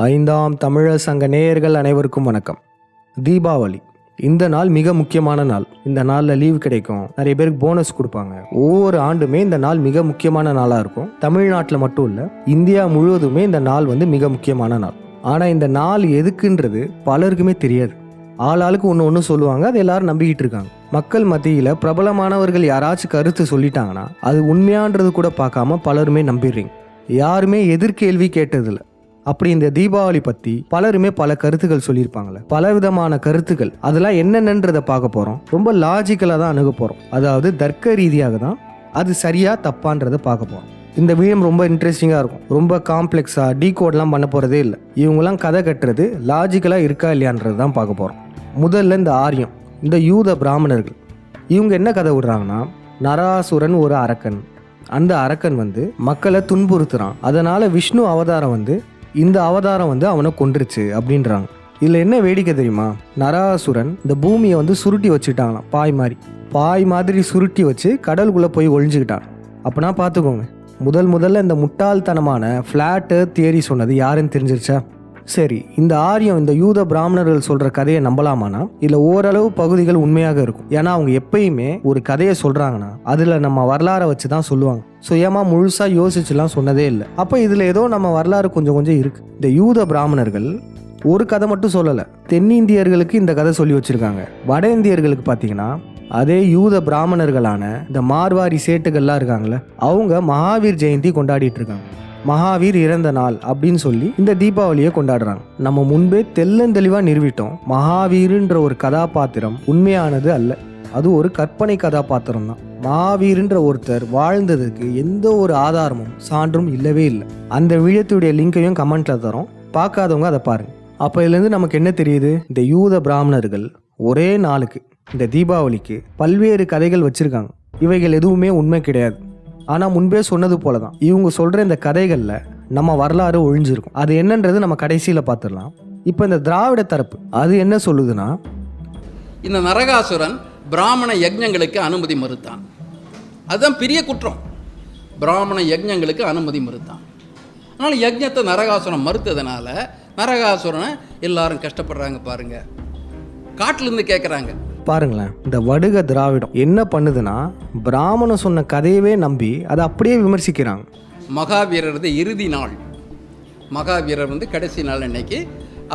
ஐந்தாம் தமிழர் சங்க நேயர்கள் அனைவருக்கும் வணக்கம். தீபாவளி இந்த நாள் மிக முக்கியமான நாள். இந்த நாளில் லீவ் கிடைக்கும், நிறைய பேருக்கு போனஸ் கொடுப்பாங்க. ஒவ்வொரு ஆண்டுமே இந்த நாள் மிக முக்கியமான நாளாக இருக்கும். தமிழ்நாட்டில் மட்டும் இல்லை, இந்தியா முழுவதுமே இந்த நாள் மிக முக்கியமான நாள். ஆனால் இந்த நாள் எதுக்குன்றது பலருக்குமே தெரியாது. ஆளாளுக்கு ஒன்று சொல்லுவாங்க, அது எல்லாரும் நம்பிக்கிட்டு இருக்காங்க. மக்கள் மத்தியில் பிரபலமானவர்கள் யாராச்சும் கருத்து சொல்லிட்டாங்கன்னா அது உண்மையான்றது கூட பார்க்காம பலருமே நம்பிடுறீங்க. யாருமே எதிர்கேள்வி கேட்டதில்லை. அப்படி இந்த தீபாவளி பற்றி பலருமே பல கருத்துக்கள் சொல்லியிருப்பாங்களே, பல விதமான கருத்துக்கள். அதெல்லாம் என்னென்னன்றதை பார்க்க போகிறோம். ரொம்ப லாஜிக்கலாக தான் அணுக போகிறோம். அதாவது தர்க்க ரீதியாக தான் அது சரியா தப்பான்றதை பார்க்க போகிறோம். இந்த வீடியோ ரொம்ப இன்ட்ரெஸ்டிங்காக இருக்கும். ரொம்ப காம்ப்ளெக்ஸாக டீகோட்லாம் பண்ண போகிறதே இல்லை. இவங்கெல்லாம் கதை கட்டுறது லாஜிக்கலாக இருக்கா இல்லையான்றது தான் பார்க்க போகிறோம். முதல்ல இந்த ஆரியம், இந்த யூத பிராமணர்கள், இவங்க என்ன கதை விடுறாங்கன்னா, நராசுரன் ஒரு அரக்கன். அந்த அரக்கன் மக்களை துன்புறுத்துறான். அதனால விஷ்ணு அவதாரம் இந்த அவதாரம் அவனை கொன்றுச்சு அப்படின்றாங்க. இதில் என்ன வேடிக்கை தெரியுமா, நராசுரன் இந்த பூமியை சுருட்டி வச்சுக்கிட்டாங்களாம். பாய் மாதிரி சுருட்டி வச்சு கடலுக்குள்ளே போய் ஒழிஞ்சுக்கிட்டான். அப்போனா பார்த்துக்கோங்க, முதல்ல இந்த முட்டாள்தனமான ஃப்ளாட் எர்த் தியரி சொன்னது யாருன்னு தெரிஞ்சிருச்சா? சரி, இந்த ஆரியம், இந்த யூத பிராமணர்கள் சொல்கிற கதையை நம்பலாமானா இல்லை ஓரளவு பகுதிகள் உண்மையாக இருக்கும். ஏன்னா அவங்க எப்பயுமே ஒரு கதையை சொல்கிறாங்கன்னா அதில் நம்ம வரலாறை வச்சு தான் சொல்லுவாங்க. சுயமாக முழுசாக யோசிச்சுலாம் சொன்னதே இல்லை. அப்போ இதில் ஏதோ நம்ம வரலாறு கொஞ்சம் இருக்குது. இந்த யூத பிராமணர்கள் ஒரு கதை மட்டும் சொல்லலை. தென்னிந்தியர்களுக்கு இந்த கதை சொல்லி வச்சுருக்காங்க. வட இந்தியர்களுக்கு பார்த்தீங்கன்னா அதே யூத பிராமணர்களான இந்த மார்வாரி சேட்டுகள்லாம் இருக்காங்களே, அவங்க மகாவீர் ஜெயந்தி கொண்டாடிட்டு இருக்காங்க. மகாவீர் இறந்த நாள் அப்படின்னு சொல்லி இந்த தீபாவளியை கொண்டாடுறாங்க. நம்ம முன்பே தெளிவாக நிறுவிட்டோம், மகாவீருன்ற ஒரு கதாபாத்திரம் உண்மையானது அல்ல. அது ஒரு கற்பனை கதாபாத்திரம் தான். மகாவீருன்ற ஒருத்தர் வாழ்ந்ததுக்கு எந்த ஒரு ஆதாரமும் சான்றும் இல்லவே இல்லை. அந்த வீடியோத்துடைய லிங்கையும் கமெண்ட்ல தரோம், பார்க்காதவங்க அதை பாருங்க. அப்போ இதுலேருந்து நமக்கு என்ன தெரியுது, இந்த யூத பிராமணர்கள் ஒரே நாளுக்கு இந்த தீபாவளிக்கு பல்வேறு கதைகள் வச்சிருக்காங்க. இவைகள் எதுவுமே உண்மை கிடையாது. ஆனால் முன்பே சொன்னது போல தான் இவங்க சொல்கிற இந்த கதைகளில் நம்ம வரலாறு ஒழிஞ்சிருக்கும். அது என்னன்றது நம்ம கடைசியில் பார்த்துடலாம். இப்போ இந்த திராவிட தரப்பு அது என்ன சொல்லுதுன்னா, இந்த நரகாசுரன் பிராமண யஜ்ஞங்களுக்கு அனுமதி மறுத்தான். அதுதான் பெரிய குற்றம். பிராமண யஜ்ஞங்களுக்கு அனுமதி மறுத்தான். ஆனால் யஜ்ஞத்தை நரகாசுரன் மறுத்ததுனால நரகாசுரனை எல்லாரும் கஷ்டப்படுறாங்க. பாருங்க, காட்டிலேருந்து கேட்குறாங்க. பாருங்களேன், இந்த வடுக திராவிடம் என்ன பண்ணுதுன்னா, பிராமணன் சொன்ன கதையவே நம்பி அதை அப்படியே விமர்சிக்கிறாங்க. மகாவீரரது இறுதி நாள், மகாவீரர் கடைசி நாள் அன்னைக்கு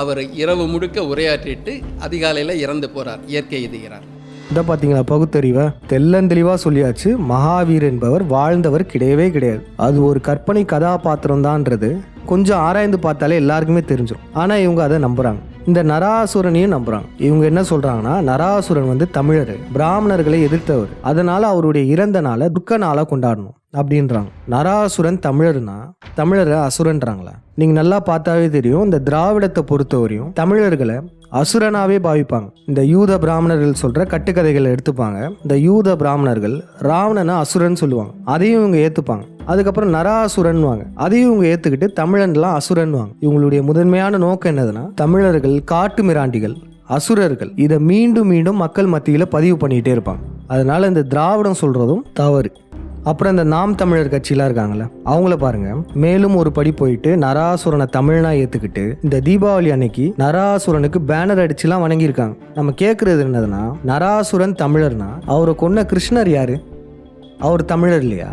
அவர் இரவு முழுக்க உரையாற்றிட்டு அதிகாலையில் இறந்து போகிறார், இயற்கை எய்துகிறார். இதை பார்த்தீங்களா, பகுத்தறிவை தெளிவாக சொல்லியாச்சு. மகாவீர் என்பவர் வாழ்ந்தவர் கிடையவே கிடையாது. அது ஒரு கற்பனை கதாபாத்திரம் தான்ன்றது கொஞ்சம் ஆராய்ந்து பார்த்தாலே எல்லாருக்குமே தெரிஞ்சிடும். ஆனால் இவங்க அதை நம்புறாங்க. இந்த நராசுரனையும் நம்புறாங்க. இவங்க என்ன சொல்றாங்கன்னா, நராசுரன் தமிழர், பிராமணர்களை எதிர்த்தவர், அதனால அவருடைய இறந்த நாளை துக்க நாளா கொண்டாடணும் அப்படின்றாங்க. நராசுரன் தமிழர்னா தமிழரை அசுரன்றாங்களா? நீங்க நல்லா பார்த்தாவே தெரியும், இந்த திராவிடத்தை பொறுத்தவரையும் தமிழர்களை அசுரனாவே பாவிப்பாங்க. இந்த யூத பிராமணர்கள் சொல்ற கட்டுக்கதைகளை எடுத்துப்பாங்க. இந்த யூத பிராமணர்கள் ராவணனை அசுரன் சொல்லுவாங்க, அதையும் இவங்க ஏத்துப்பாங்க. அதுக்கப்புறம் நராசுரன்வாங்க, அதையும் இவங்க ஏத்துக்கிட்டு தமிழன்லாம் அசுரன்வாங்க. இவங்களுடைய முதன்மையான நோக்கம் என்னதுன்னா, தமிழர்கள் காட்டு மிராண்டிகள், அசுரர்கள், இதை மீண்டும் மக்கள் மத்தியில் பதிவு பண்ணிகிட்டே இருப்பாங்க. அதனால இந்த திராவிடம் சொல்றதும் தவறு. அப்புறம் இந்த நாம் தமிழர் கட்சியெலாம் இருக்காங்களே, அவங்கள பாருங்க, மேலும் ஒரு படி போயிட்டு நராசுரனை தமிழ்னா ஏற்றுக்கிட்டு இந்த தீபாவளி அன்னைக்கு நராசுரனுக்கு பேனர் அடிச்சுலாம் வணங்கியிருக்காங்க. நம்ம கேட்குறது என்னதுன்னா, நராசுரன் தமிழர்னா அவரை கொன்ன கிருஷ்ணர் யாரு? அவர் தமிழர் இல்லையா?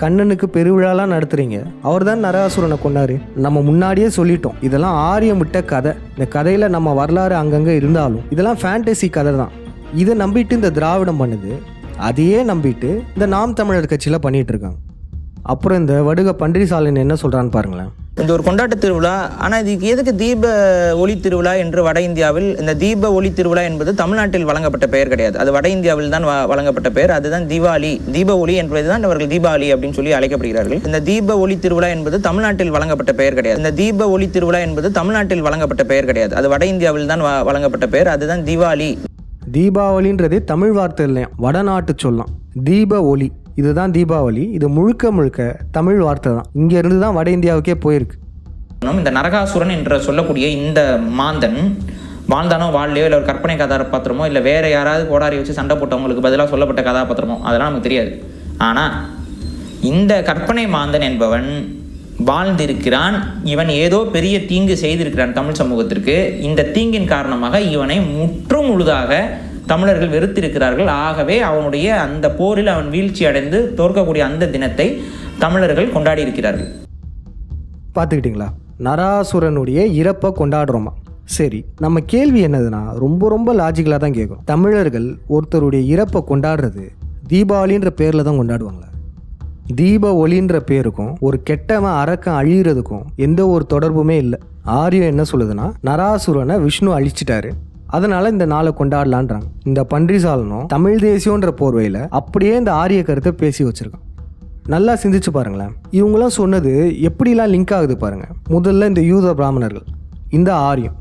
கண்ணனுக்கு பெருவிழாலாம் நடத்துறீங்க, அவர் தான் நராசுரனை கொன்னாரு. நம்ம முன்னாடியே சொல்லிட்டோம், இதெல்லாம் ஆரியம் விட்ட கதை. இந்த கதையில் நம்ம வரலாறு அங்கங்கே இருந்தாலும் இதெல்லாம் ஃபேண்டசி கதை தான். இதை நம்பிட்டு இந்த திராவிடம் பண்ணுது, அதையே நம்பிட்டு இந்த நாம் தமிழர் கட்சியில் பண்ணிட்டு இருக்காங்க. அப்புறம் இந்த வடுக பன்றிசாலன் என்ன சொல்றான்னு பாருங்களேன். இந்த ஒரு கொண்டாட்ட திருவிழா, ஆனால் இதுக்கு எதுக்கு தீப ஒளி திருவிழா என்று வட இந்தியாவில், இந்த தீப ஒளி திருவிழா என்பது தமிழ்நாட்டில் வழங்கப்பட்ட பெயர் கிடையாது. அது வட இந்தியாவில் தான் வழங்கப்பட்ட பெயர். அதுதான் தீபாவளி. தீப ஒளி என்பதுதான் அவர்கள் தீபாவளி அப்படின்னு சொல்லி அழைக்கப்படுகிறார்கள். இந்த தீப ஒளி திருவிழா என்பது தமிழ்நாட்டில் வழங்கப்பட்ட பெயர் கிடையாது. இந்த தீப ஒளி திருவிழா என்பது தமிழ்நாட்டில் வழங்கப்பட்ட பெயர் கிடையாது. அது வட இந்தியாவில் தான் வழங்கப்பட்ட பெயர். அதுதான் தீபாவளி. தீபாவளின்றதே தமிழ் வார்த்தை இல்லையா, வடநாட்டு சொல்லலாம். தீப ஒளி, இதுதான் தீபாவளி. இது முழுக்க தமிழ் வார்த்தை தான். இங்க இருந்து தான் வட இந்தியாவுக்கே போயிருக்கு. இந்த நரகாசுரன் என்று சொல்லக்கூடிய இந்த மாந்தன் வாழ்ந்தானோ வாழலையோ, இல்லை ஒரு கற்பனை கதாபாத்திரமோ, இல்லை வேற யாராவது கோடாரி வச்சு சண்டை போட்டவங்களுக்கு பதிலாக சொல்லப்பட்ட கதாபாத்திரமோ, அதெல்லாம் நமக்கு தெரியாது. ஆனால் இந்த கற்பனை மாந்தன் என்பவன் வாழ்ந்திருக்கிறான், இவன் ஏதோ பெரிய தீங்கு செய்திருக்கிறான் தமிழ் சமூகத்திற்கு. இந்த தீங்கின் காரணமாக இவனை முற்றும் முழுதாக தமிழர்கள் வெறுத்திருக்கிறார்கள். ஆகவே அவனுடைய அந்த போரில் அவன் வீழ்ச்சி அடைந்து தோற்கக்கூடிய அந்த தினத்தை தமிழர்கள் கொண்டாடி இருக்கிறார்கள். பார்த்துக்கிட்டிங்களா? நராசுரனுடைய இறப்பை கொண்டாடுறோமா? சரி, நம்ம கேள்வி என்னதுன்னா ரொம்ப லாஜிக்கலாக தான் கேட்கும். தமிழர்கள் ஒருத்தருடைய இறப்பை கொண்டாடுறது தீபாவளின்ற பேரில் தான் கொண்டாடுவாங்களா? தீப ஒளின்ற பேருக்கும் ஒரு கெட்டவன் அரக்கன் அழிகிறதுக்கும் எந்த ஒரு தொடர்புமே இல்லை. ஆரியம் என்ன சொல்லுதுன்னா, நராசுரனை விஷ்ணு அழிச்சிட்டாரு, அதனால இந்த நாளை கொண்டாடலான்றாங்க. இந்த பன்றிசாலனும் தமிழ் தேசியன்ற போர்வையில் அப்படியே இந்த ஆரிய கருத்தை பேசி வச்சிருக்கான். நல்லா சிந்திச்சு பாருங்களேன். இவங்களாம் சொன்னது எப்படிலாம் லிங்க் ஆகுது பாருங்க. முதல்ல இந்த யூத பிராமணர்கள், இந்த ஆரியம்,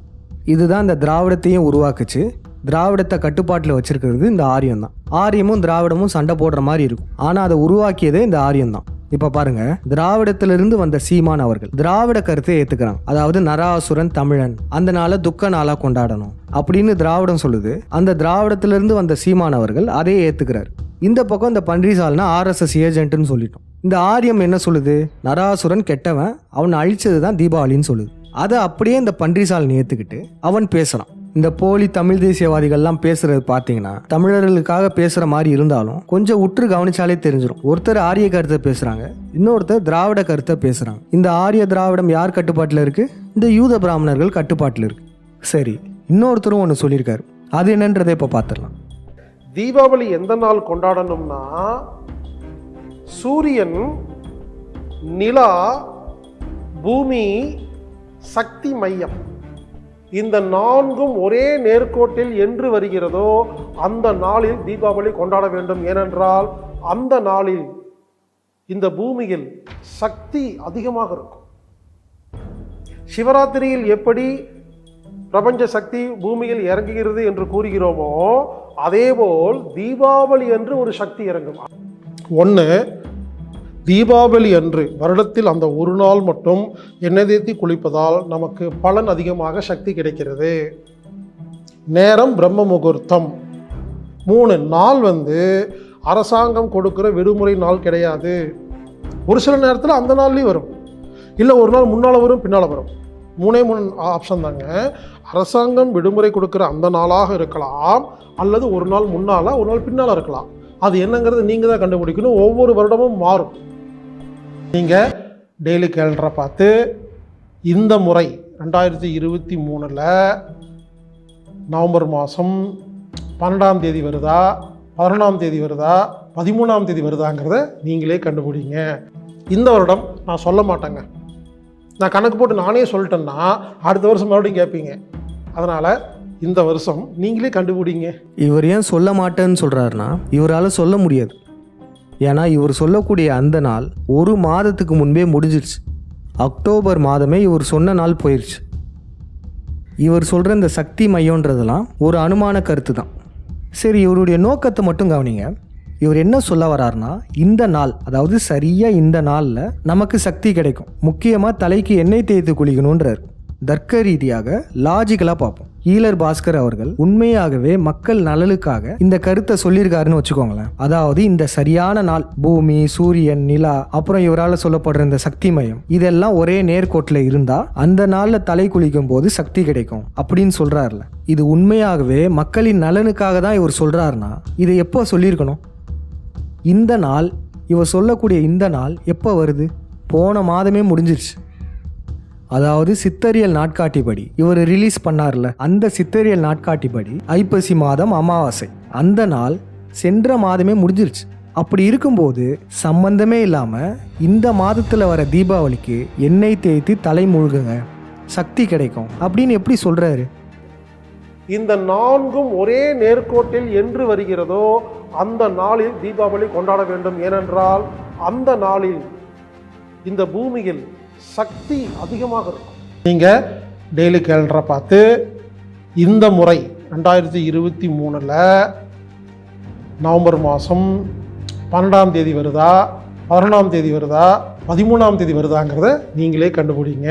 இதுதான் இந்த திராவிடத்தையும் உருவாக்குச்சு. திராவிடத்தை கட்டுப்பாட்டில் வச்சிருக்கிறது இந்த ஆரியம் தான். ஆரியமும் திராவிடமும் சண்டை போடுற மாதிரி இருக்கும், ஆனால் அதை உருவாக்கியதே இந்த ஆரியம் தான். இப்போ பாருங்க, திராவிடத்திலிருந்து வந்த சீமான் அவர்கள் திராவிட கருத்தை ஏற்றுக்கிறாங்க. அதாவது நராசுரன் தமிழன், அந்த நாளை துக்க நாளாக கொண்டாடணும் அப்படின்னு திராவிடம் சொல்லுது. அந்த திராவிடத்திலிருந்து வந்த சீமான் அவர்கள் அதையே ஏற்றுக்கிறார். இந்த பக்கம் இந்த பன்றிசால்னா RSS ஏஜென்ட்னு சொல்லிட்டோம். இந்த ஆரியம் என்ன சொல்லுது? நராசுரன் கெட்டவன், அவன் அழிச்சது தான் தீபாவளின்னு சொல்லுது. அதை அப்படியே இந்த பன்றிசாலன் ஏற்றுக்கிட்டு அவன் பேசுகிறான். இந்த போலி தமிழ் தேசியவாதிகள்லாம் பேசுறது பார்த்தீங்கன்னா தமிழர்களுக்காக பேசுகிற மாதிரி இருந்தாலும் கொஞ்சம் உற்று கவனிச்சாலே தெரிஞ்சிடும். ஒருத்தர் ஆரிய கருத்தை பேசுகிறாங்க, இன்னொருத்தர் திராவிட கருத்தை பேசுகிறாங்க. இந்த ஆரிய திராவிடம் யார் கட்டுப்பாட்டில் இருக்குது? இந்த யூத பிராமணர்கள் கட்டுப்பாட்டில் இருக்குது. சரி, இன்னொருத்தரும் ஒன்று சொல்லியிருக்காரு, அது என்னன்றதை இப்போ பார்த்துடலாம். தீபாவளி எந்த நாள் கொண்டாடணும்னா, சூரியன், நிலா, பூமி, சக்தி மையம், இந்த நான்கும் ஒரே நேர்கோட்டில் என்று வருகிறதோ அந்த நாளில் தீபாவளி கொண்டாட வேண்டும். ஏனென்றால் அந்த நாளில் இந்த பூமியில் சக்தி அதிகமாக இருக்கும். சிவராத்திரியில் எப்படி பிரபஞ்ச சக்தி பூமியில் இறங்குகிறது என்று கூறுகிறோமோ, அதேபோல் தீபாவளி அன்று ஒரு சக்தி இறங்கும். ஒன்று, தீபாவளி அன்று வருடத்தில் அந்த ஒரு நாள் மட்டும் எண்ணெய் தேய்த்தி குளிப்பதால் நமக்கு பலன் அதிகமாக சக்தி கிடைக்கிறது. நேரம் பிரம்ம முகூர்த்தம். 3, நாள் அரசாங்கம் கொடுக்குற விடுமுறை நாள் கிடையாது. ஒரு சில நேரத்தில் அந்த நாள்லேயும் வரும், இல்லை ஒரு நாள் முன்னால் வரும் பின்னால் வரும். 3 ஆப்ஷன் தாங்க. அரசாங்கம் விடுமுறை கொடுக்குற அந்த நாளாக இருக்கலாம், அல்லது ஒரு நாள் முன்னால் ஒரு நாள் பின்னால் இருக்கலாம். அது என்னங்கிறது நீங்கள் தான் கண்டுபிடிக்கணும். ஒவ்வொரு வருடமும் மாறும். நீங்கள் டெய்லி கேலண்டரை பார்த்து இந்த முறை 2023 நவம்பர் மாதம் 12ஆம் தேதி வருதா, 11ஆம் தேதி வருதா, 13ஆம் தேதி வருதாங்கிறத நீங்களே கண்டுபிடிங்க. இந்த வருடம் நான் சொல்ல மாட்டேங்க, நான் கணக்கு போட்டு நானே சொல்லிட்டேன்னா அடுத்த வருஷம் மறுபடியும் கேட்பீங்க. அதனால் இந்த வருஷம் நீங்களே கண்டுபிடிங்க. இவர் ஏன் சொல்ல மாட்டேன்னு சொல்கிறாருன்னா, இவரால் சொல்ல முடியாது. ஏன்னா இவர் சொல்லக்கூடிய அந்த நாள் ஒரு மாதத்துக்கு முன்பே முடிஞ்சிருச்சு. அக்டோபர் மாதமே இவர் சொன்ன நாள் போயிடுச்சு. இவர் சொல்கிற இந்த சக்தி மையன்றதெல்லாம் ஒரு அனுமான கருத்து தான். சரி, இவருடைய நோக்கத்தை மட்டும் கவனிங்க. இவர் என்ன சொல்ல வர்றாருன்னா, இந்த நாள், அதாவது சரியாக இந்த நாளில் நமக்கு சக்தி கிடைக்கும். முக்கியமாக தலைக்கு எண்ணெய் தேய்த்து குளிக்கணுன்றார். தர்க்க ரீதியாக லாஜிக்கலாக பார்ப்போம். ஈழர் பாஸ்கர் அவர்கள் உண்மையாகவே மக்கள் நலனுக்காக இந்த கருத்தை சொல்லியிருக்காருன்னு வச்சுக்கோங்களேன். அதாவது இந்த சரியான நாள், பூமி, சூரியன், நிலா, அப்புறம் இவரால் சொல்லப்படுற இந்த சக்தி மையம், இதெல்லாம் ஒரே நேர்கோட்டில் இருந்தால் அந்த நாளில் தலை குளிக்கும் போது சக்தி கிடைக்கும் அப்படின்னு சொல்கிறாருல. இது உண்மையாகவே மக்களின் நலனுக்காக தான் இவர் சொல்கிறாருன்னா இதை எப்போ சொல்லியிருக்கணும்? இந்த நாள், இவர் சொல்லக்கூடிய இந்த நாள் எப்போ வருது? போன மாதமே முடிஞ்சிருச்சு. அதாவது சித்தரியல் நாட்காட்டிப்படி இவர் ரிலீஸ் பண்ணார்ல, அந்த சித்தரியல் நாட்காட்டிப்படி ஐப்பசி மாதம் அமாவாசை, அந்த நாள் சென்ற மாதமே முடிஞ்சிருச்சு. அப்படி இருக்கும்போது சம்பந்தமே இல்லாமல் இந்த மாதத்தில் வர தீபாவளிக்கு எண்ணெய் தேய்த்து தலை முழுகுங்க, சக்தி கிடைக்கும் அப்படின்னு எப்படி சொல்கிறாரு? இந்த நான்கும் ஒரே நேர்கோட்டில் என்று வருகிறதோ அந்த நாளில் தீபாவளி கொண்டாட வேண்டும். ஏனென்றால் அந்த நாளில் இந்த பூமியில் சக்தி அதிகமாக இருக்கும். நீங்கள் டெய்லி கேலண்டரை பார்த்து இந்த முறை 2023 நவம்பர் மாதம் 12ஆம் தேதி வருதா, 11ஆம் தேதி வருதா, 13ஆம் தேதி வருதாங்கிறத நீங்களே கண்டுபிடிங்க.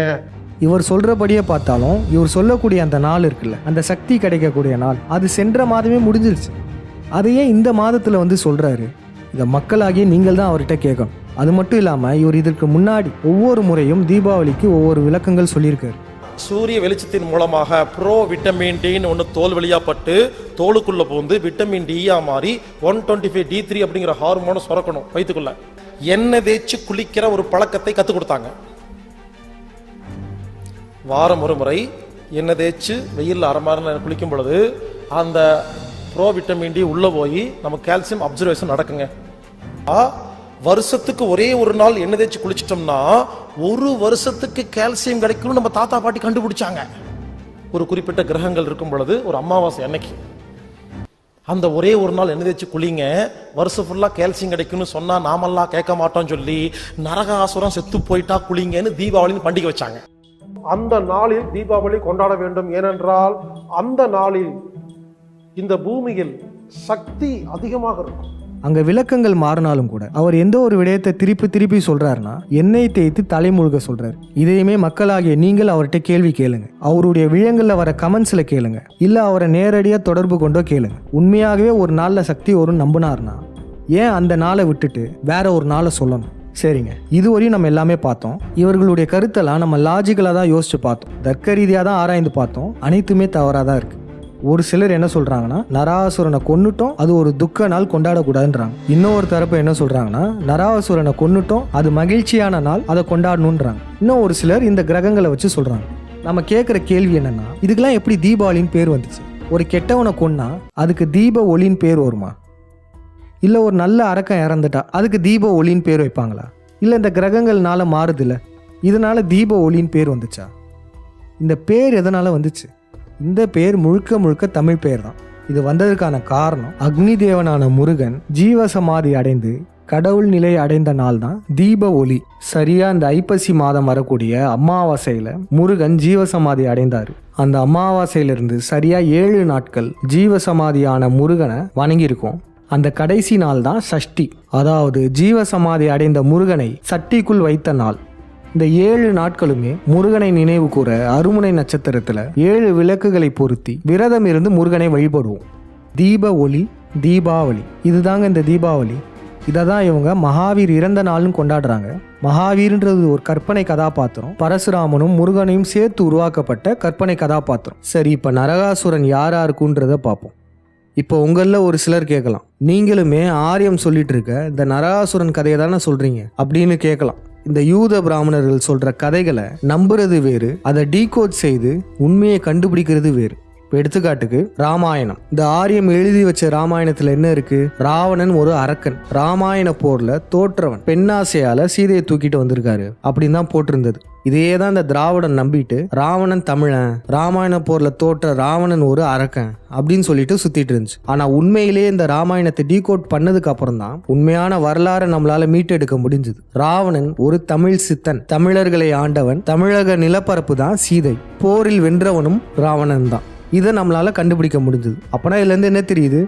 இவர் சொல்கிறபடியே பார்த்தாலும் இவர் சொல்லக்கூடிய அந்த நாள் இருக்குல்ல, அந்த சக்தி கிடைக்கக்கூடிய நாள், அது சென்ற மாதமே முடிஞ்சிருச்சு. அதையே இந்த மாதத்தில் சொல்கிறாரு. இதை மக்களாகிய நீங்கள் தான் அவர்கிட்ட கேட்கணும். அது மட்டும் இல்லாமல் இவர் இதற்கு முன்னாடி ஒவ்வொரு முறையும் தீபாவளிக்கு ஒவ்வொரு விளக்கங்கள் சொல்லியிருக்காரு. சூரிய வெளிச்சத்தின் மூலமாக ப்ரோ விட்டமின் டின்னு ஒன்று தோல் வழியாக பட்டு தோலுக்குள்ளே போந்து விட்டமின் டியா மாறி 125D3 அப்படிங்கிற ஹார்மோனை சுரக்கணும் வயிற்றுக்குள்ள. எண்ணெய் தேய்ச்சி குளிக்கிற ஒரு பழக்கத்தை கற்றுக் கொடுத்தாங்க. வாரம் ஒரு முறை எண்ணெய் தேய்ச்சி வெயிலில் அரை மணி நேரம் குளிக்கும் பொழுது அந்த ப்ரோ விட்டமின் டி உள்ளே போய் நம்ம கால்சியம் அப்சர்வேஷன் நடக்குங்க. வருஷத்துக்கு ஒரே ஒரு நாள் எண்ணெய் தேய்ச்சி குளிச்சிட்டோம்னா ஒரு வருஷத்துக்கு கால்சியம் கிடைக்கும்னு நம்ம தாத்தா பாட்டி கண்டுபிடிச்சாங்க. ஒரு குறிப்பிட்ட கிரகங்கள் இருக்கும் பொழுது ஒரு அமாவாசை அன்னைக்கு அந்த ஒரே ஒரு நாள் எண்ணெய் தேய்ச்சி குளிங்க, வருஷம் ஃபுல்லாக கால்சியம் கிடைக்கும்னு சொன்னால் நாமெல்லாம் கேட்க மாட்டோம்னு சொல்லி நரகாசுரம் செத்து போயிட்டா குளிங்கன்னு தீபாவளின்னு பண்டிகை வச்சாங்க. அந்த நாளில் தீபாவளி கொண்டாட வேண்டும். ஏனென்றால் அந்த நாளில் இந்த பூமியில் சக்தி அதிகமாக இருக்கும். அங்கே விளக்கங்கள் மாறினாலும் கூட அவர் எந்த ஒரு விடயத்தை திருப்பி சொல்றாருன்னா எண்ணெய் தேய்த்து தலைமுழுக சொல்றாரு. இதையுமே மக்களாகிய நீங்கள் அவர்கிட்ட கேள்வி கேளுங்க, அவருடைய விழயங்கள்ல வர கமெண்ட்ஸ்ல கேளுங்க, இல்ல அவரை நேரடியா தொடர்பு கொண்டோ கேளுங்க. உண்மையாகவே ஒரு நாள்ல சக்தி வரும் நம்பினார்னா ஏன் அந்த நாளை விட்டுட்டு வேற ஒரு நாளை சொல்லணும்? சரிங்க, இதுவரையும் நம்ம எல்லாமே பார்த்தோம். இவர்களுடைய கருத்தெல்லாம் நம்ம லாஜிக்கலாக தான் யோசிச்சு பார்த்தோம், தர்க்க ரீதியாக தான் ஆராய்ந்து பார்த்தோம். அனைத்துமே தவறாக தான் இருக்கு. ஒரு சிலர் என்ன சொல்றாங்கன்னா நரகாசுரனை கொன்னுட்டோம், அது ஒரு துக்க நாள் கொண்டாடக்கூடாதுன்றாங்க. இன்னொரு தரப்பு என்ன சொல்றாங்கன்னா நரகாசுரனை கொன்னுட்டோம், அது மகிழ்ச்சியான நாள், அதை கொண்டாடணுன்றாங்க. இன்னும் ஒரு சிலர் இந்த கிரகங்களை வச்சு சொல்றாங்க. நம்ம கேட்குற கேள்வி என்னன்னா இதுக்கெல்லாம் எப்படி தீபாவளின்னு பேர் வந்துச்சு? ஒரு கெட்டவனை கொன்னா அதுக்கு தீப ஒளின்னு பேர் வருமா? இல்லை ஒரு நல்ல அரக்கன் இறந்துட்டா அதுக்கு தீப ஒளின்னு பேர் வைப்பாங்களா? இல்லை இந்த கிரகங்கள்னால மாறுதில்ல இதனால தீப ஒளின்னு பேர் வந்துச்சா? இந்த பேர் எதனால வந்துச்சு? இந்த பேர் முழுக்க தமிழ் பேர் தான். இது வந்ததற்கான காரணம் அக்னி தேவனான முருகன் ஜீவசமாதி அடைந்து கடவுள் நிலை அடைந்த நாள் தான் தீப ஒளி. சரியா இந்த ஐப்பசி மாதம் வரக்கூடிய அமாவாசையில முருகன் ஜீவசமாதி அடைந்தார். அந்த அமாவாசையிலிருந்து சரியா 7 நாட்கள் ஜீவசமாதியான முருகனை வணங்கியிருக்கோம். அந்த கடைசி நாள் தான் சஷ்டி, அதாவது ஜீவசமாதி அடைந்த முருகனை சட்டிக்குள் வைத்த நாள். இந்த 7 நாட்களுமே முருகனை நினைவு கூற அருமுனை நட்சத்திரத்துல 7 விளக்குகளை பொருத்தி விரதம் இருந்து முருகனை வழிபடுவோம். தீப ஒளி தீபாவளி, இதுதாங்க இந்த தீபாவளி. இதை தான் இவங்க மகாவீர் இறந்த நாள்னு கொண்டாடுறாங்க. மகாவீர்ன்றது ஒரு கற்பனை கதாபாத்திரம், பரசுராமனும் முருகனையும் சேர்த்து உருவாக்கப்பட்ட கற்பனை கதாபாத்திரம். சரி, இப்போ நரகாசுரன் யாரா இருக்குன்றத பார்ப்போம். இப்போ உங்களில் ஒரு சிலர் கேட்கலாம், நீங்களுமே ஆரியம் சொல்லிட்டு இருக்க இந்த நரகாசுரன் கதையை தானே சொல்றீங்க அப்படின்னு கேட்கலாம். இந்த யூத பிராமணர்கள் சொல்ற கதைகளை நம்புறது வேறு, அதை டீகோட் செய்து உண்மையை கண்டுபிடிக்கிறது வேறு. இப்போ எடுத்துக்காட்டுக்கு ராமாயணம். இந்த ஆரியம் எழுதி வச்ச ராமாயணத்துல என்ன இருக்கு? ராவணன் ஒரு அரக்கன், ராமாயண போர்ல தோற்றவன், பெண்ணாசையால சீதையை தூக்கிட்டு வந்திருக்காரு அப்படின்னு தான் போட்டிருந்தது. இதே தான் இந்த திராவிடன் நம்பிட்டு ராவணன் தமிழன், ராமாயண போர்ல தோற்ற ராவணன் ஒரு அரக்கன் அப்படின்னு சொல்லிட்டு சுத்திட்டு இருந்துச்சு. ஆனா உண்மையிலேயே இந்த ராமாயணத்தை டீகோட் பண்ணதுக்கு அப்புறம் தான் உண்மையான வரலாறை நம்மளால மீட்டெடுக்க முடிஞ்சது. ராவணன் ஒரு தமிழ் சித்தன், தமிழர்களை ஆண்டவன், தமிழக நிலப்பரப்பு தான் சீதை, போரில் வென்றவனும் ராவணன் தான். இதை நம்மளால கண்டுபிடிக்க முடிஞ்சது. அப்பனா இதுல இருந்து என்ன தெரியுது?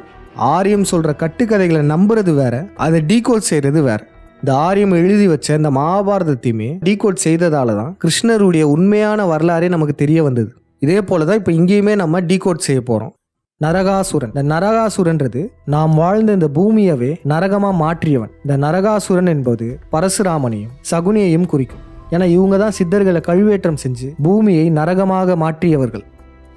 ஆரியம் சொல்ற கட்டுக்கதைகளை நம்புறது வேற, அதை டீகோட் செய்யறது வேற. இந்த ஆரியம் எழுதி வச்ச இந்த மகாபாரதத்தையுமே டீகோட் செய்ததால தான் கிருஷ்ணருடைய உண்மையான வரலாறே நமக்கு தெரிய வந்தது. இதே போலதான் இப்போ இங்கேயுமே நம்ம டீகோட் செய்ய போறோம். நரகாசுரன். இந்த நரகாசுரன்றது நாம் வாழ்ந்த இந்த பூமியவே நரகமா மாற்றியவன். இந்த நரகாசுரன் என்பது பரசுராமனையும் சகுனியையும் குறிக்கும். ஏன்னா இவங்க தான் சித்தர்களை கழுவேற்றம் செஞ்சு பூமியை நரகமாக மாற்றியவர்கள்.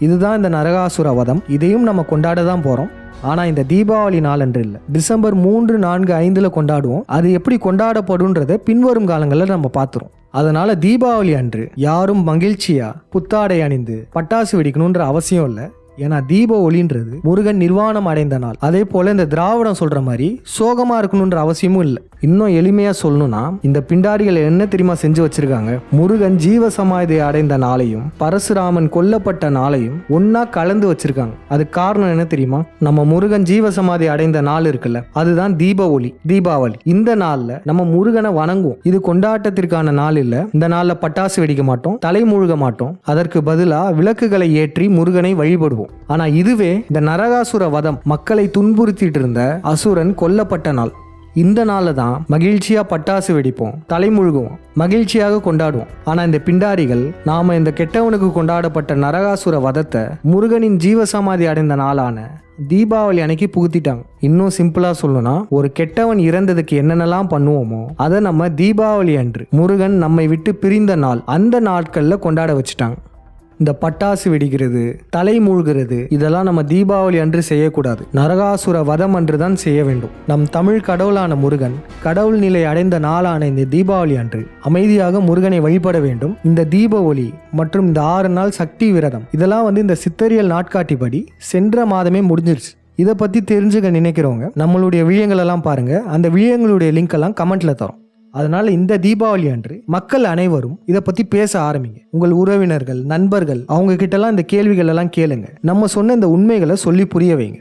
இதுதான் இந்த நரகாசுர வதம். இதையும் நம்ம கொண்டாட தான் போறோம். ஆனா இந்த தீபாவளி நாளன்று இல்லை, டிசம்பர் 3, 4, 5 கொண்டாடுவோம். அது எப்படி கொண்டாடப்படும்ன்றத பின்வரும் காலங்களில் நம்ம பார்த்துருவோம். அதனால தீபாவளி அன்று யாரும் மகிழ்ச்சியா புத்தாடை அணிந்து பட்டாசு வெடிக்கணுன்ற அவசியம் இல்லை. ஏன்னா தீப ஒளின்றது முருகன் நிர்வாணம் அடைந்த நாள். அதே போல இந்த திராவிடம் சொல்ற மாதிரி சோகமா இருக்கணும்ன்ற அவசியமும் இல்லை. இன்னும் எளிமையா சொல்லணும்னா இந்த பிண்டாரிகள் என்ன தெரியுமா செஞ்சு வச்சிருக்காங்க? முருகன் ஜீவசமாதி அடைந்த நாளையும் பரசுராமன் கொல்லப்பட்ட நாளையும் ஒன்னா கலந்து வச்சிருக்காங்க. அதுக்கு காரணம் என்ன தெரியுமா? நம்ம முருகன் ஜீவசமாதி அடைந்த நாள் இருக்குல்ல, அதுதான் தீப ஒளி, தீபாவளி. இந்த நாள்ல நம்ம முருகனை வணங்குவோம். இது கொண்டாட்டத்திற்கான நாள் இல்ல. இந்த நாள்ல பட்டாசு வெடிக்க மாட்டோம், தலை மூழ்க மாட்டோம். அதற்கு பதிலா விளக்குகளை ஏற்றி முருகனை வழிபடுவோம். ஆனா இதுவே இந்த நரகாசுர வதம், மக்களை துன்புறுத்திட்டு இருந்த அசுரன் கொல்லப்பட்ட நாள். இந்த நாளில் தான் மகிழ்ச்சியாக பட்டாசு வெடிப்போம், தலைமுழுகுவோம், மகிழ்ச்சியாக கொண்டாடுவோம். ஆனால் இந்த பிண்டாரிகள் நாம இந்த கெட்டவனுக்கு கொண்டாடப்பட்ட நரகாசுர வதத்தை முருகனின் ஜீவசமாதி அடைந்த நாளான தீபாவளி அன்னைக்கு புகுத்திட்டாங்க. இன்னும் சிம்பிளா சொல்லணும்னா, ஒரு கெட்டவன் இறந்ததுக்கு என்னென்னலாம் பண்ணுவோமோ அதை நம்ம தீபாவளி அன்று முருகன் நம்மை விட்டு பிரிந்த நாள் அந்த நாட்கள்ல கொண்டாட வச்சுட்டாங்க. இந்த பட்டாசு வெடிக்கிறது, தலை மூழ்கிறது இதெல்லாம் நம்ம தீபாவளி அன்று செய்யக்கூடாது. நரகாசுர வதம் அன்று தான் செய்ய வேண்டும். நம் தமிழ் கடவுளான முருகன் கடவுள் நிலை அடைந்த நாளான இந்த தீபாவளி அன்று அமைதியாக முருகனை வழிபட வேண்டும். இந்த தீப ஒளி மற்றும் இந்த 6 நாள் சக்தி விரதம் இதெல்லாம் இந்த சித்தரியல் நாட்காட்டிப்படி சென்ற மாதமே முடிஞ்சிருச்சு. இதை பற்றி தெரிஞ்சுக்க நினைக்கிறவங்க நம்மளுடைய விழியங்களெல்லாம் பாருங்க. அந்த விழியங்களுடைய லிங்க் எல்லாம் கமெண்ட்ல தரோம். அதனால இந்த தீபாவளி அன்று மக்கள் அனைவரும் இதை பத்தி பேச ஆரம்பிங்க. உங்கள் உறவினர்கள், நண்பர்கள் அவங்க கிட்டலாம் இந்த கேள்விகள் எல்லாம் கேளுங்க. நம்ம சொன்ன இந்த உண்மைகளை சொல்லி புரிய வைங்க.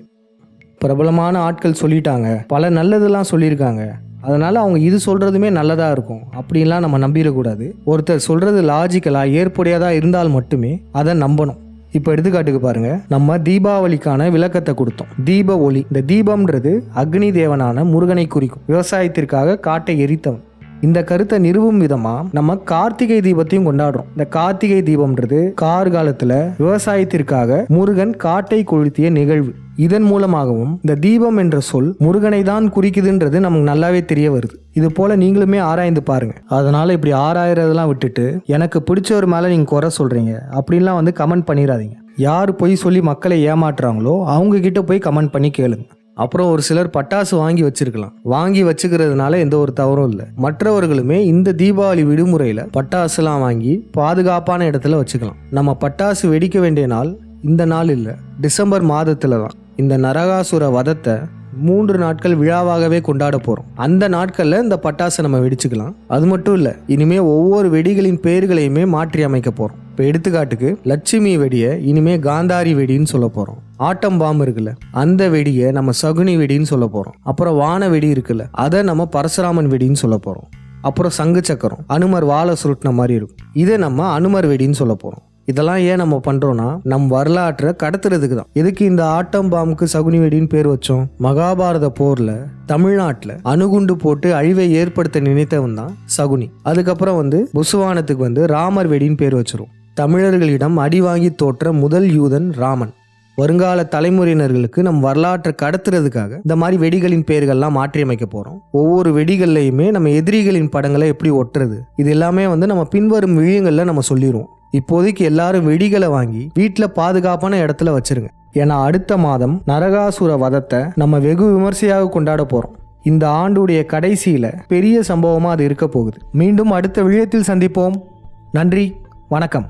பிரபலமான ஆட்கள் சொல்லிட்டாங்க, பல நல்லதெல்லாம் சொல்லியிருக்காங்க, அதனால அவங்க இது சொல்றதுமே நல்லதா இருக்கும் அப்படின்லாம் நம்ம நம்பிடக்கூடாது. ஒருத்தர் சொல்றது லாஜிக்கலா ஏற்புடையதா இருந்தால் மட்டுமே அதை நம்பணும். இப்போ எடுத்துக்காட்டுக்கு பாருங்க, நம்ம தீபாவளிக்கான விளக்கத்தை கொடுத்தோம். தீப ஒளி, இந்த தீபம்ன்றது அக்னி தேவனான முருகனை குறிக்கும். விவசாயத்திற்காக காட்டை எரித்தவன். இந்த கருத்தை நிறுவும் விதமா நம்ம கார்த்திகை தீபத்தையும் கொண்டாடுறோம். இந்த கார்த்திகை தீபம்ன்றது கார்காலத்துல விவசாயத்திற்காக முருகன் காட்டை கொளுத்திய நிகழ்வு. இதன் மூலமாகவும் இந்த தீபம் என்ற சொல் முருகனை தான் குறிக்குதுன்றது நமக்கு நல்லாவே தெரிய வருது. இது போல நீங்களுமே ஆராய்ந்து பாருங்க. அதனால இப்படி ஆராயறதெல்லாம் விட்டுட்டு எனக்கு பிடிச்சவர் மேல நீங்க குறை சொல்றீங்க அப்படின்லாம் கமெண்ட் பண்ணிடாதீங்க. யார் போய் சொல்லி மக்களை ஏமாற்றுறாங்களோ அவங்க கிட்ட போய் கமெண்ட் பண்ணி கேளுங்க. அப்புறம் ஒரு சிலர் பட்டாசு வாங்கி வச்சிருக்கலாம். வாங்கி வச்சுக்கிறதுனால எந்த ஒரு தவறும் இல்லை. மற்றவர்களுமே இந்த தீபாவளி விடுமுறையில பட்டாசுலாம் வாங்கி பாதுகாப்பான இடத்துல வச்சுக்கலாம். நம்ம பட்டாசு வெடிக்க வேண்டிய நாள் இந்த நாள் இல்லை, டிசம்பர் மாதத்துல தான். இந்த நரகாசுர வதத்தை 3 நாட்கள் விழாவாகவே கொண்டாட போறோம். அந்த நாட்கள்ல இந்த பட்டாசை நம்ம வெடிச்சுக்கலாம். அது மட்டும் இல்ல, இனிமே ஒவ்வொரு வெடிகளின் பெயர்களையுமே மாற்றி அமைக்க போறோம். இப்போ எடுத்துக்காட்டுக்கு லட்சுமி வெடியை இனிமே காந்தாரி வெடின்னு சொல்ல போறோம். ஆட்டம் பாம்பு இருக்குல்ல, அந்த வெடியை நம்ம சகுனி வெடின்னு சொல்ல போறோம். அப்புறம் வான வெடி இருக்குல்ல, அதை நம்ம பரசுராமன் வெடின்னு சொல்ல போறோம். அப்புறம் சங்கு சக்கரம் அனுமர் வாழை சுருட்டின மாதிரி இருக்கும், இதை நம்ம அனுமர் வெடின்னு சொல்ல போறோம். இதெல்லாம் ஏன் நம்ம பண்றோம்னா நம் வரலாற்றை கடத்துறதுக்கு தான். எதுக்கு இந்த ஆட்டம் பாம்புக்கு சகுனி வெடின்னு பேர் வச்சோம்? மகாபாரத போர்ல தமிழ்நாட்டுல அணுகுண்டு போட்டு அழிவை ஏற்படுத்த நினைத்தவன் தான் சகுனி. அதுக்கப்புறம் புசுவானத்துக்கு ராமர் வெடின்னு பேர் வச்சிரும். தமிழர்களிடம் அடி வாங்கி தோற்ற முதல் யூதன் ராமன். வருங்கால தலைமுறையினர்களுக்கு நம் வரலாற்றை கடத்துறதுக்காக இந்த மாதிரி வெடிகளின் பெயர்கள்லாம் மாற்றி அமைக்க போறோம். ஒவ்வொரு வெடிகள்லையுமே நம்ம எதிரிகளின் படங்களை எப்படி ஒட்டுறது, இது எல்லாமே நம்ம பின்வரும் விழியங்கள்ல நம்ம சொல்லிடுவோம். இப்போதைக்கு எல்லாரும் வெடிகளை வாங்கி வீட்டில் பாதுகாப்பான இடத்துல வச்சிருங்க. ஏன்னா அடுத்த மாதம் நரகாசுர வதத்தை நம்ம வெகு விமர்சையாக கொண்டாட போறோம். இந்த ஆண்டுடைய கடைசியில பெரிய சம்பவமா அது இருக்க போகுது. மீண்டும் அடுத்த விழயத்தில் சந்திப்போம். நன்றி, வணக்கம்.